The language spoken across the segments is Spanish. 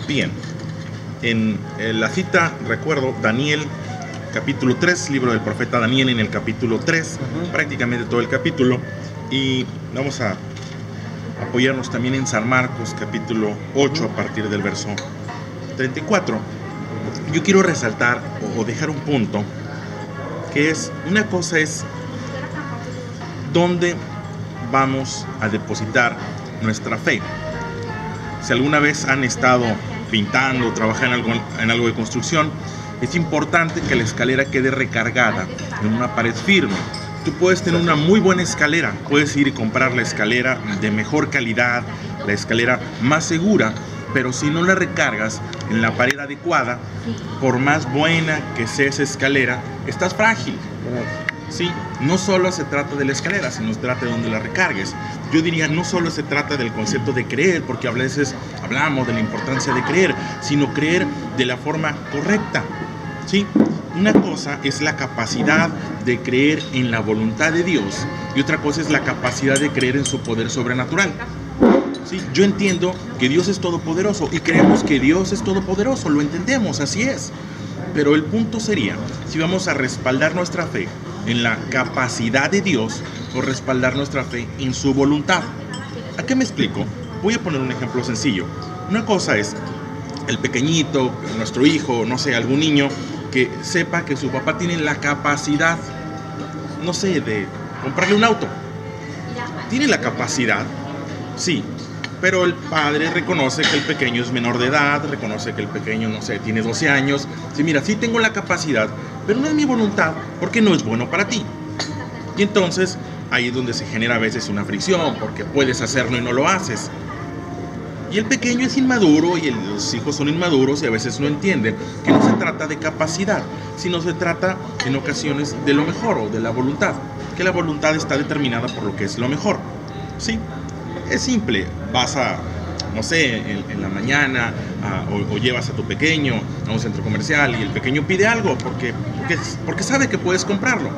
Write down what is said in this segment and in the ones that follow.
Bien, en la cita recuerdo Daniel capítulo 3, libro del profeta Daniel en el capítulo 3, prácticamente todo el capítulo, y vamos a apoyarnos también en San Marcos capítulo 8 a partir del verso 34. Yo quiero resaltar o dejar un punto, que es, una cosa es dónde vamos a depositar nuestra fe. Si alguna vez han estado pintando, trabajando en algo de construcción, es importante que la escalera quede recargada en una pared firme. Tú puedes tener una muy buena escalera, puedes ir y comprar la escalera de mejor calidad, la escalera más segura, pero si no la recargas en la pared adecuada, por más buena que sea esa escalera, estás frágil. Sí, no solo se trata de la escalera, sino se trata de donde la recargues. Yo diría, no solo se trata del concepto de creer, porque a veces hablamos de la importancia de creer, sino creer de la forma correcta. ¿Sí? Una cosa es la capacidad de creer en la voluntad de Dios y otra cosa es la capacidad de creer en su poder sobrenatural. ¿Sí? Yo entiendo que Dios es todopoderoso y creemos que Dios es todopoderoso, lo entendemos, así es. Pero el punto sería si vamos a respaldar nuestra fe en la capacidad de Dios o respaldar nuestra fe en su voluntad. ¿A qué me explico? Voy a poner un ejemplo sencillo. Una cosa es el pequeñito, nuestro hijo, no sé, algún niño que sepa que su papá tiene la capacidad, no sé, de comprarle un auto. ¿Tiene la capacidad? Sí, pero el padre reconoce que el pequeño es menor de edad, reconoce que el pequeño, no sé, tiene 12 años. Sí, mira, sí tengo la capacidad, pero no es mi voluntad porque no es bueno para ti. Y entonces ahí es donde se genera a veces una fricción porque puedes hacerlo y no lo haces. Y el pequeño es inmaduro y los hijos son inmaduros y a veces no entienden que no se trata de capacidad, sino se trata en ocasiones de lo mejor o de la voluntad, que la voluntad está determinada por lo que es lo mejor. Sí, es simple, vas a, no sé, en la mañana o llevas a tu pequeño a un centro comercial y el pequeño pide algo porque sabe que puedes comprarlo.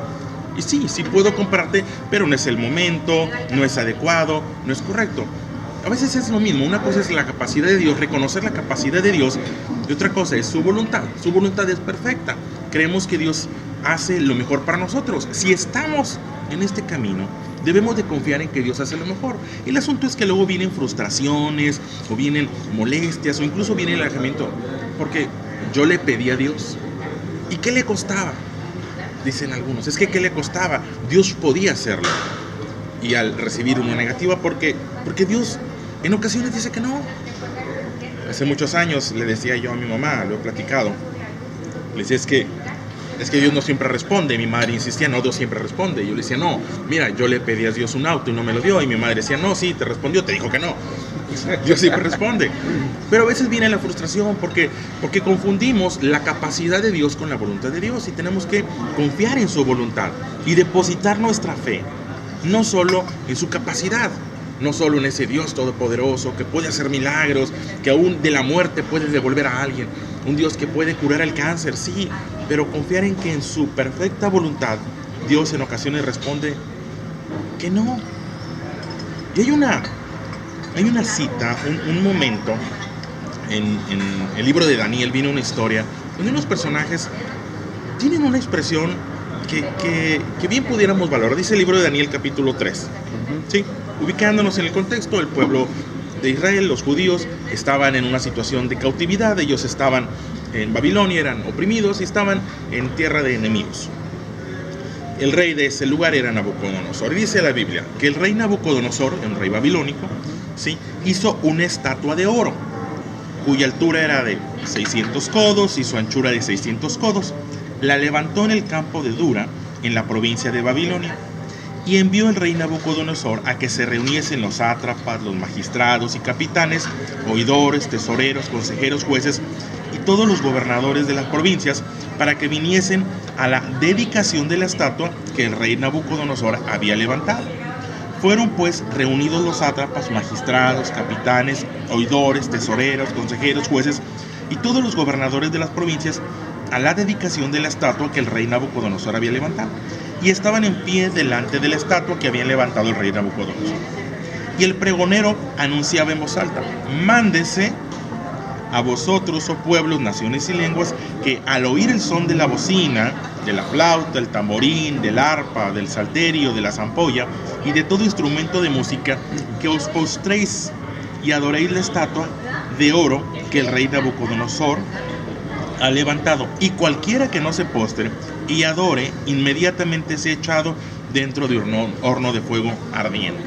Y sí puedo comprarte, pero no es el momento, no es adecuado, no es correcto. A veces es lo mismo, una cosa es la capacidad de Dios, reconocer la capacidad de Dios, y otra cosa es su voluntad es perfecta. Creemos que Dios hace lo mejor para nosotros. Si estamos en este camino, debemos de confiar en que Dios hace lo mejor. El asunto es que luego vienen frustraciones, o vienen molestias, o incluso viene el alejamiento, porque yo le pedí a Dios, ¿y qué le costaba? Dicen algunos, es que ¿qué le costaba? Dios podía hacerlo. Y al recibir una negativa, porque Dios en ocasiones dice que no. Hace muchos años le decía yo a mi mamá, lo he platicado, le decía, es que Dios no siempre responde. Mi madre insistía, no, Dios siempre responde. Y yo le decía, no, mira, yo le pedí a Dios un auto y no me lo dio. Y mi madre decía, no, sí, te respondió, te dijo que no. Dios siempre responde. Pero a veces viene la frustración porque confundimos la capacidad de Dios con la voluntad de Dios, y tenemos que confiar en su voluntad y depositar nuestra fe no solo en su capacidad, no solo en ese Dios todopoderoso que puede hacer milagros, que aún de la muerte puede devolver a alguien, un Dios que puede curar el cáncer, sí, pero confiar en que en su perfecta voluntad Dios en ocasiones responde que no. Y hay una cita, un momento en el libro de Daniel, viene una historia donde unos personajes tienen una expresión que bien pudiéramos valorar. Dice el libro de Daniel capítulo 3, ¿sí? Ubicándonos en el contexto, el pueblo de Israel, los judíos, estaban en una situación de cautividad. Ellos estaban en Babilonia, eran oprimidos y estaban en tierra de enemigos. El rey de ese lugar era Nabucodonosor. Y dice la Biblia que el rey Nabucodonosor, un rey babilónico, ¿sí?, hizo una estatua de oro, cuya altura era de 600 codos y su anchura de 600 codos. La levantó en el campo de Dura, en la provincia de Babilonia, y envió el rey Nabucodonosor a que se reuniesen los sátrapas, los magistrados y capitanes, oidores, tesoreros, consejeros, jueces y todos los gobernadores de las provincias, para que viniesen a la dedicación de la estatua que el rey Nabucodonosor había levantado. Fueron pues reunidos los sátrapas, magistrados, capitanes, oidores, tesoreros, consejeros, jueces y todos los gobernadores de las provincias a la dedicación de la estatua que el rey Nabucodonosor había levantado, y estaban en pie delante de la estatua que había levantado el rey Nabucodonosor. Y el pregonero anunciaba en voz alta: mándese a vosotros, oh pueblos, naciones y lenguas, que al oír el son de la bocina, de la flauta, del tamborín, del arpa, del salterio, de la zampolla y de todo instrumento de música, que os postréis y adoréis la estatua de oro que el rey Nabucodonosor ha levantado, y cualquiera que no se postre y adore, inmediatamente sea echado dentro de un horno de fuego ardiente.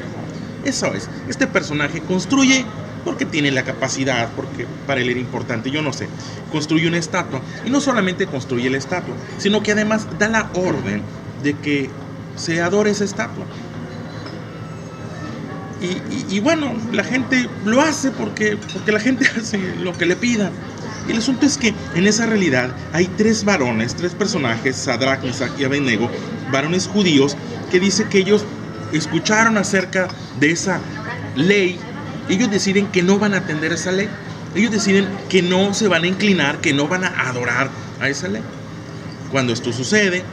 Eso es, este personaje construye, porque tiene la capacidad, porque para él era importante, yo no sé, construye una estatua, y no solamente construye la estatua, sino que además da la orden de que se adore esa estatua. Y bueno, la gente lo hace porque la gente hace lo que le pida. Y el asunto es que en esa realidad hay tres personajes, Sadrach, Mesach y Abednego, varones judíos, que dice que ellos escucharon acerca de esa ley. Ellos deciden que no van a atender esa ley. Ellos deciden que no se van a inclinar, que no van a adorar a esa ley. Cuando esto sucede,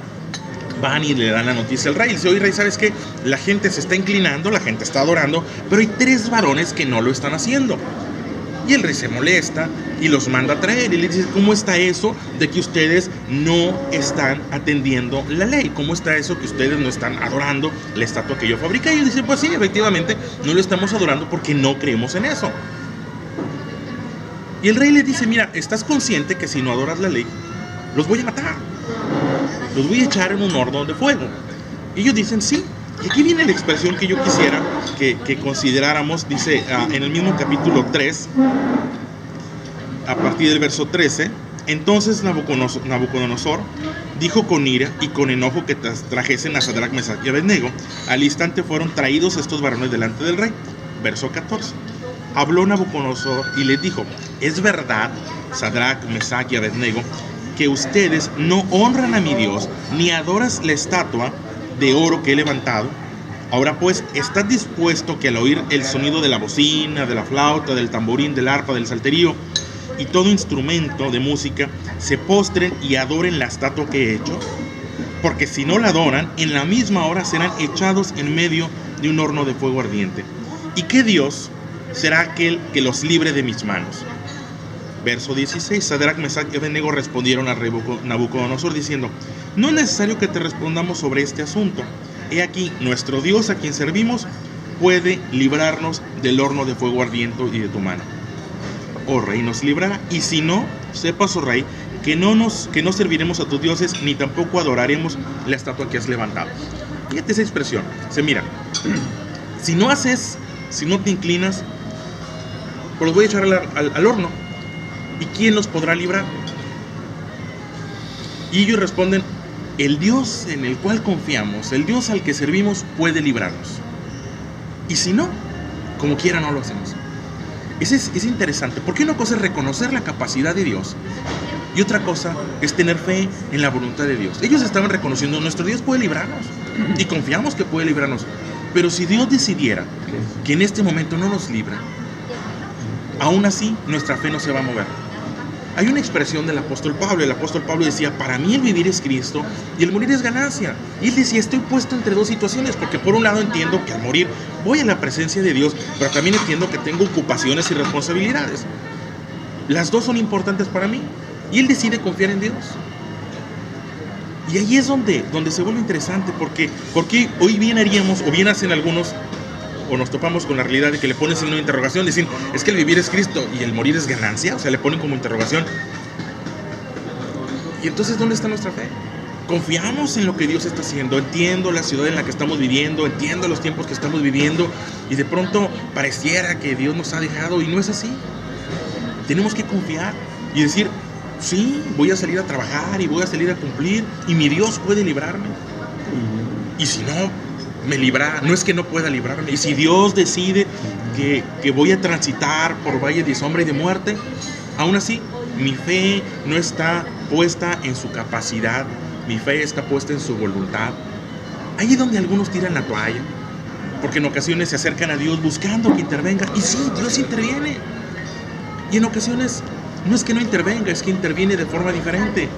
van y le dan la noticia al rey. Y dice, oye, rey, ¿sabes qué? La gente se está inclinando, la gente está adorando, pero hay tres varones que no lo están haciendo. Y el rey se molesta y los manda a traer. Y le dice, ¿cómo está eso de que ustedes no están atendiendo la ley? ¿Cómo está eso que ustedes no están adorando la estatua que yo fabriqué? Y ellos dicen, pues sí, efectivamente, no lo estamos adorando porque no creemos en eso. Y el rey le dice, mira, ¿estás consciente que si no adoras la ley, los voy a matar? Los voy a echar en un horno de fuego. Y ellos dicen, sí. Y aquí viene la expresión que yo quisiera que consideráramos. Dice en el mismo capítulo 3, a partir del verso 13, entonces Nabucodonosor dijo con ira y con enojo que trajesen a Sadrach, Mesach y Abednego. Al instante fueron traídos estos varones delante del rey. Verso 14. Habló Nabucodonosor y les dijo, es verdad, Sadrach, Mesach y Abednego, que ustedes no honran a mi Dios, ni adoran la estatua de oro que he levantado. Ahora pues, ¿estás dispuesto que al oír el sonido de la bocina, de la flauta, del tamborín, del arpa, del salterio y todo instrumento de música, se postren y adoren la estatua que he hecho? Porque si no la adoran, en la misma hora serán echados en medio de un horno de fuego ardiente. ¿Y qué Dios será aquel que los libre de mis manos? Verso 16, Sadrach, Mesach y Abednego respondieron a Nabucodonosor diciendo, no es necesario que te respondamos sobre este asunto. He aquí, nuestro Dios a quien servimos puede librarnos del horno de fuego ardiente y de tu mano. Oh rey, nos librará, y si no, sepas, oh rey, que no serviremos a tus dioses, ni tampoco adoraremos la estatua que has levantado. Fíjate esa expresión, se mira, si no te inclinas, pues los voy a echar al horno. ¿Y quién nos podrá librar? Y ellos responden, el Dios en el cual confiamos, el Dios al que servimos puede librarnos. Y si no, como quiera no lo hacemos. Es interesante, porque una cosa es reconocer la capacidad de Dios y otra cosa es tener fe en la voluntad de Dios. Ellos estaban reconociendo, nuestro Dios puede librarnos y confiamos que puede librarnos. Pero si Dios decidiera que en este momento no nos libra, aún así nuestra fe no se va a mover. Hay una expresión del apóstol Pablo. El apóstol Pablo decía, para mí el vivir es Cristo y el morir es ganancia. Y él decía, estoy puesto entre dos situaciones, porque por un lado entiendo que al morir voy a la presencia de Dios, pero también entiendo que tengo ocupaciones y responsabilidades. Las dos son importantes para mí. Y él decide confiar en Dios. Y ahí es donde se vuelve interesante, porque hoy bien haríamos, o bien hacen algunos, o nos topamos con la realidad de que le ponen signo de interrogación, dicen, es que el vivir es Cristo y el morir es ganancia, o sea, le ponen como interrogación. Y entonces, ¿dónde está nuestra fe? Confiamos en lo que Dios está haciendo. Entiendo la ciudad en la que estamos viviendo, entiendo los tiempos que estamos viviendo, y de pronto pareciera que Dios nos ha dejado, y no es así. Tenemos que confiar y decir, sí, voy a salir a trabajar y voy a salir a cumplir, y mi Dios puede librarme. Y si no me libra, no es que no pueda librarme. Y si Dios decide que voy a transitar por valles de sombra y de muerte, aún así mi fe no está puesta en su capacidad, mi fe está puesta en su voluntad. Ahí es donde algunos tiran la toalla, porque en ocasiones se acercan a Dios buscando que intervenga, y sí, Dios interviene, y en ocasiones no es que no intervenga, es que interviene de forma diferente.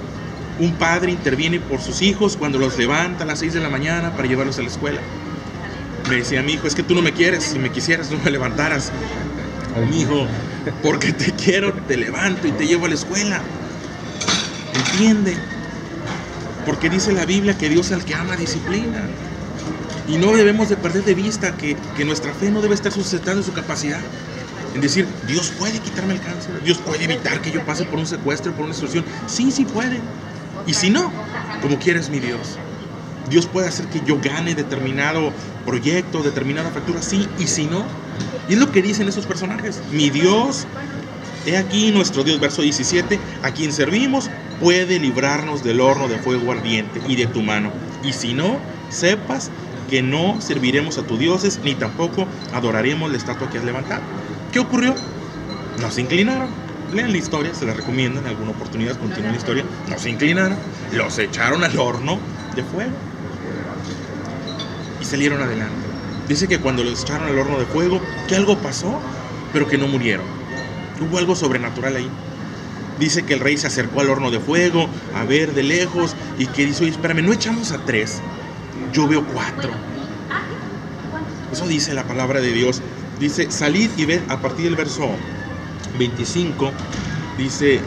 Un padre interviene por sus hijos cuando los levanta a las 6 de la mañana para llevarlos a la escuela. Me decía mi hijo, es que tú no me quieres, si me quisieras no me levantaras. Mi hijo Porque te quiero, te levanto y te llevo a la escuela. Entiende. Porque dice la Biblia que Dios al que ama disciplina. Y no debemos de perder de vista que nuestra fe no debe estar sustentada en su capacidad. En decir, Dios puede quitarme el cáncer, Dios puede evitar que yo pase por un secuestro, por una extorsión. Sí, sí puede. Y si no, como quiera es mi Dios. Dios puede hacer que yo gane determinado proyecto, determinada factura, sí, y si no. Y es lo que dicen esos personajes. Mi Dios, he aquí nuestro Dios, verso 17, a quien servimos puede librarnos del horno de fuego ardiente y de tu mano. Y si no, sepas que no serviremos a tus dioses, ni tampoco adoraremos la estatua que has levantado. ¿Qué ocurrió? No se inclinaron. Lean la historia, se la recomiendo en alguna oportunidad, continúen la historia. No se inclinaron, los echaron al horno de fuego y salieron adelante. Dice que cuando los echaron al horno de fuego, que algo pasó, pero que no murieron. Hubo algo sobrenatural ahí. Dice que el rey se acercó al horno de fuego a ver de lejos y que dice, oye, espérame, no echamos a 3, yo veo 4. Eso dice la palabra de Dios. Dice, salid y ved, a partir del verso 25, dice,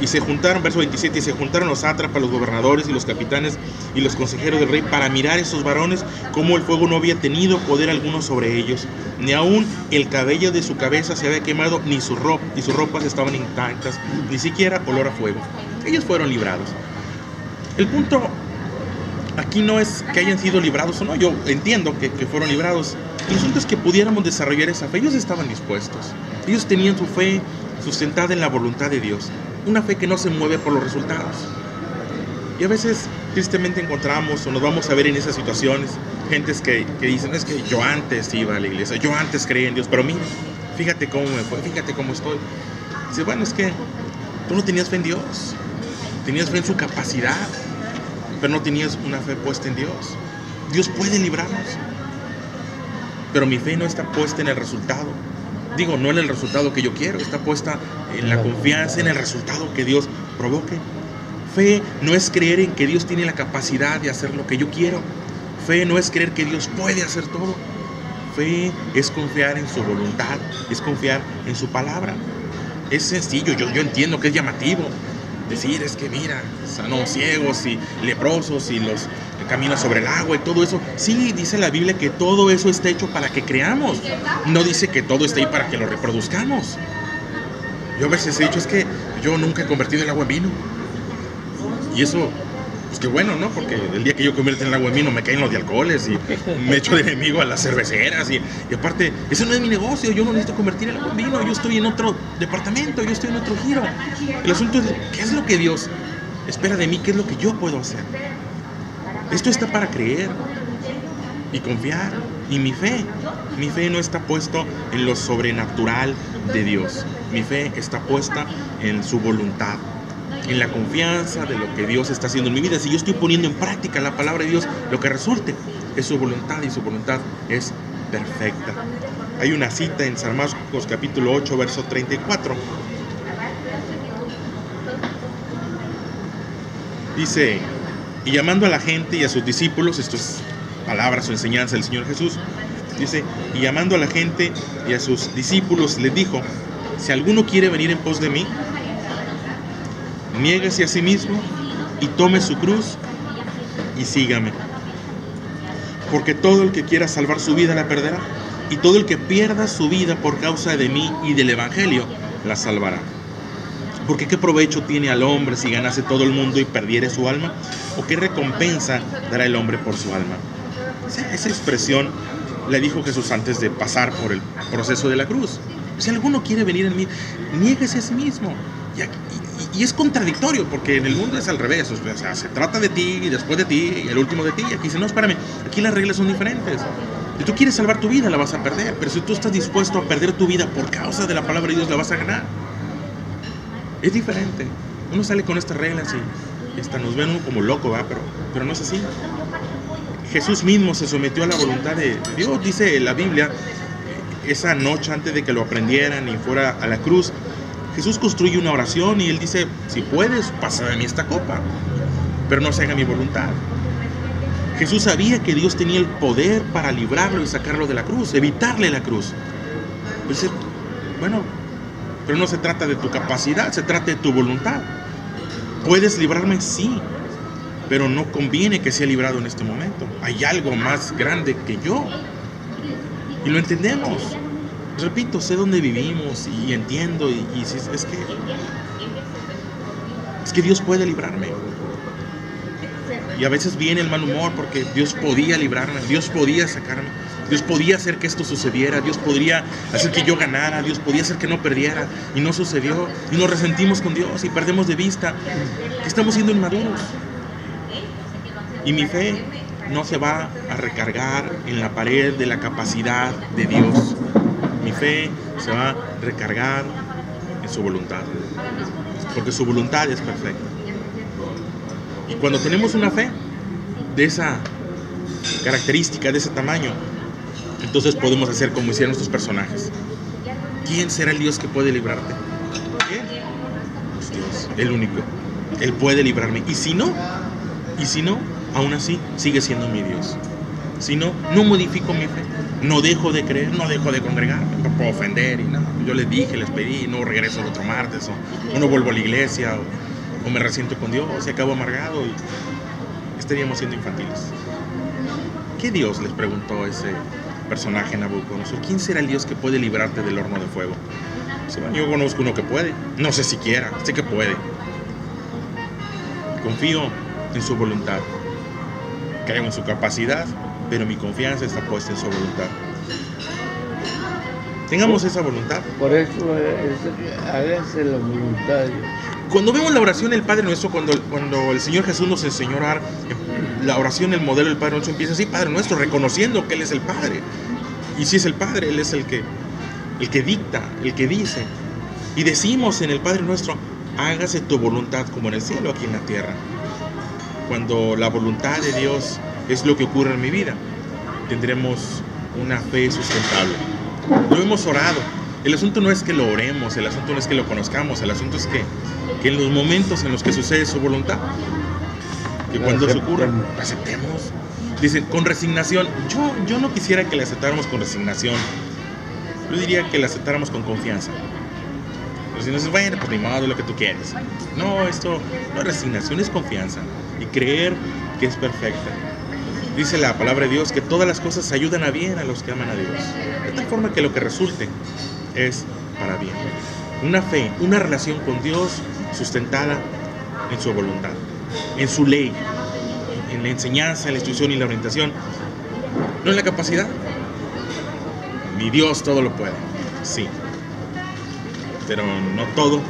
y se juntaron, verso 27, y se juntaron los sátrapas, los gobernadores y los capitanes y los consejeros del rey para mirar a esos varones, como el fuego no había tenido poder alguno sobre ellos, ni aún el cabello de su cabeza se había quemado, ni sus ropas estaban intactas, ni siquiera olor a fuego. Ellos fueron librados. El punto aquí no es que hayan sido librados o no, yo entiendo que fueron librados. El asunto es que pudiéramos desarrollar esa fe. Ellos estaban dispuestos. Ellos tenían su fe sustentada en la voluntad de Dios. Una fe que no se mueve por los resultados. Y a veces, tristemente, encontramos o nos vamos a ver en esas situaciones gentes que dicen, es que yo antes iba a la iglesia, yo antes creía en Dios, pero mira, fíjate cómo me fue, fíjate cómo estoy. Dice, bueno, es que tú no tenías fe en Dios. Tenías fe en su capacidad, pero no tenías una fe puesta en Dios. Dios puede librarnos. Pero mi fe no está puesta en el resultado. Digo, no en el resultado que yo quiero, está puesta en la confianza en el resultado que Dios provoque. Fe no es creer en que Dios tiene la capacidad de hacer lo que yo quiero. Fe no es creer que Dios puede hacer todo. Fe es confiar en su voluntad, es confiar en su palabra. Es sencillo, yo entiendo que es llamativo decir, es que mira, sanó ciegos y leprosos y los camina sobre el agua y todo eso. Sí, dice la Biblia que todo eso está hecho para que creamos. No dice que todo está ahí para que lo reproduzcamos. Yo a veces he dicho, es que yo nunca he convertido el agua en vino. Y eso, pues qué bueno, ¿no? Porque el día que yo convierto el agua en vino me caen los de alcoholes y me echo de enemigo a las cerveceras. Y aparte, ese no es mi negocio. Yo no necesito convertir el agua en vino. Yo estoy en otro departamento, yo estoy en otro giro. El asunto es, ¿qué es lo que Dios espera de mí? ¿Qué es lo que yo puedo hacer? Esto está para creer y confiar. Y mi fe no está puesto en lo sobrenatural de Dios. Mi fe está puesta en su voluntad, en la confianza de lo que Dios está haciendo en mi vida. Si yo estoy poniendo en práctica la palabra de Dios, lo que resulte es su voluntad, y su voluntad es perfecta. Hay una cita en San Marcos capítulo 8, verso 34. Dice, y llamando a la gente y a sus discípulos, esto es palabras o enseñanza del Señor Jesús, dice, y llamando a la gente y a sus discípulos, les dijo, si alguno quiere venir en pos de mí, niéguese a sí mismo y tome su cruz y sígame. Porque todo el que quiera salvar su vida la perderá, y todo el que pierda su vida por causa de mí y del Evangelio la salvará. Porque ¿qué provecho tiene al hombre si ganase todo el mundo y perdiere su alma? ¿O qué recompensa dará el hombre por su alma? Esa expresión la dijo Jesús antes de pasar por el proceso de la cruz. Si alguno quiere venir en mí, niéguese a sí mismo. Y es contradictorio, porque en el mundo es al revés. O sea, se trata de ti, y después de ti, y el último de ti. Y aquí dice, no, espérame, aquí las reglas son diferentes. Si tú quieres salvar tu vida, la vas a perder. Pero si tú estás dispuesto a perder tu vida por causa de la palabra de Dios, la vas a ganar. Es diferente. Uno sale con estas reglas y hasta nos ven uno como loco, ¿va? Pero no es así. Jesús mismo se sometió a la voluntad de Dios. Dice la Biblia, esa noche antes de que lo aprendieran y fuera a la cruz, Jesús construye una oración y él dice, si puedes, pasa de mí esta copa, pero no se haga mi voluntad. Jesús sabía que Dios tenía el poder para librarlo y sacarlo de la cruz, evitarle la cruz. Dice, bueno, Pero no se trata de tu capacidad, se trata de tu voluntad. ¿Puedes librarme? Sí, pero no conviene que sea librado en este momento. Hay algo más grande que yo. Y lo entendemos. Repito, sé dónde vivimos y entiendo. Y es que Dios puede librarme. Y a veces viene el mal humor porque Dios podía librarme, Dios podía sacarme, Dios podía hacer que esto sucediera, Dios podría hacer que yo ganara, Dios podía hacer que no perdiera, y no sucedió, y nos resentimos con Dios y perdemos de vista que estamos siendo inmaduros. Y mi fe no se va a recargar en la pared de la capacidad de Dios. Mi fe se va a recargar en su voluntad, porque su voluntad es perfecta. Y cuando tenemos una fe de esa característica, de ese tamaño, entonces podemos hacer como hicieron estos personajes. ¿Quién será el Dios que puede librarte? ¿Quién? Pues Dios, el único. Él puede librarme. Y si no, aún así sigue siendo mi Dios. Si no, no modifico mi fe. No dejo de creer, no dejo de congregarme. Me puedo ofender y no. Yo les dije, les pedí, no regreso el otro martes, o no vuelvo a la iglesia, o me resiento con Dios, y acabo amargado, y estaríamos siendo infantiles. ¿Qué Dios? Les preguntó ese personaje Nabucodonosor. ¿Quién será el Dios que puede librarte del horno de fuego? Yo conozco uno que puede, no sé siquiera, sé que puede. Confío en su voluntad, creo en su capacidad, pero mi confianza está puesta en su voluntad. Tengamos esa voluntad. Por eso hágase la voluntad de Dios. Cuando vemos la oración del Padre Nuestro, cuando el Señor Jesús nos enseñó a orar, la oración, el modelo del Padre Nuestro empieza así: Padre Nuestro, reconociendo que Él es el Padre. Y si es el Padre, Él es el que dicta, el que dice. Y decimos en el Padre Nuestro: hágase tu voluntad como en el cielo, aquí en la tierra. Cuando la voluntad de Dios es lo que ocurre en mi vida, tendremos una fe sustentable. Lo hemos orado. El asunto no es que lo oremos, el asunto no es que lo conozcamos, el asunto es que en los momentos en los que sucede su voluntad, que cuando eso ocurra, lo aceptemos. Dicen, con resignación. Yo no quisiera que la aceptáramos con resignación. Yo diría que la aceptáramos con confianza. Pero si no dices, bueno, pues ni modo, lo que tú quieres. No, esto no es resignación, es confianza. Y creer que es perfecta. Dice la palabra de Dios que todas las cosas ayudan a bien a los que aman a Dios. De tal forma que lo que resulte es para bien. Una fe, una relación con Dios sustentada en su voluntad, en su ley, en la enseñanza, en la instrucción y la orientación, no en la capacidad. Mi Dios todo lo puede, sí, pero no todo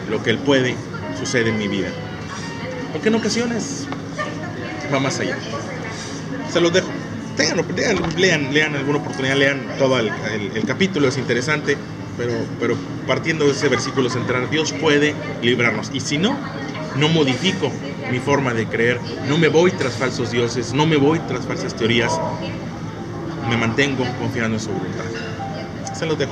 lo que Él puede sucede en mi vida, porque en ocasiones va más allá. Se los dejo. Lean alguna oportunidad, lean todo el capítulo, es interesante, pero partiendo de ese versículo central, Dios puede librarnos. Y si no, no modifico mi forma de creer, no me voy tras falsos dioses, no me voy tras falsas teorías, me mantengo confiando en su voluntad. Se los dejo.